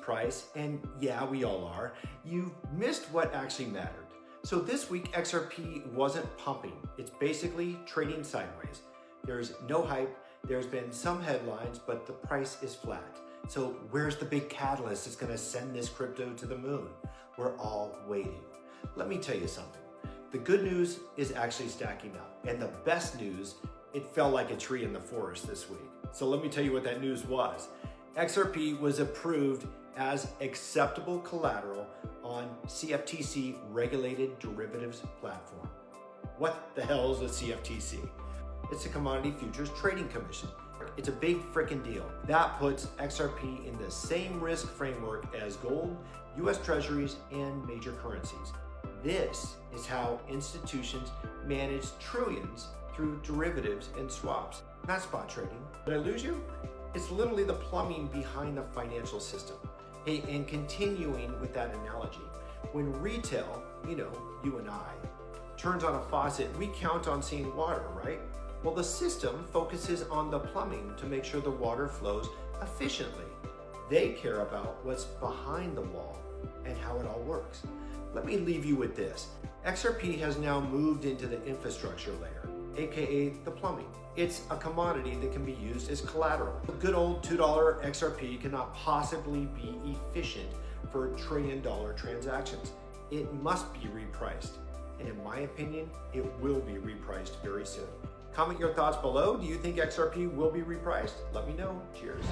price, and yeah, we all are, you've missed what actually mattered. So this week, XRP wasn't pumping. It's basically trading sideways. There's no hype. There's been some headlines, but the price is flat. So where's the big catalyst that's gonna send this crypto to the moon? We're all waiting. Let me tell you something. The good news is actually stacking up. And the best news, it fell like a tree in the forest this week. So let me tell you what that news was. XRP was approved as acceptable collateral on CFTC regulated derivatives platform. What the hell is a CFTC? It's a Commodity Futures Trading Commission. It's a big frickin' deal. That puts XRP in the same risk framework as gold, US Treasuries, and major currencies. This is how institutions manage trillions through derivatives and swaps, not spot trading. Did I lose you? It's literally the plumbing behind the financial system. Hey, and continuing with that analogy, when retail, you and I, turns on a faucet, we count on seeing water, right? Well, the system focuses on the plumbing to make sure the water flows efficiently. They care about what's behind the wall and how it all works. Let me leave you with this. XRP has now moved into the infrastructure layer, aka the plumbing. It's a commodity that can be used as collateral. A good old $2 XRP cannot possibly be efficient for trillion-dollar transactions. It must be repriced. And in my opinion, it will be repriced very soon. Comment your thoughts below. Do you think XRP will be repriced? Let me know. Cheers.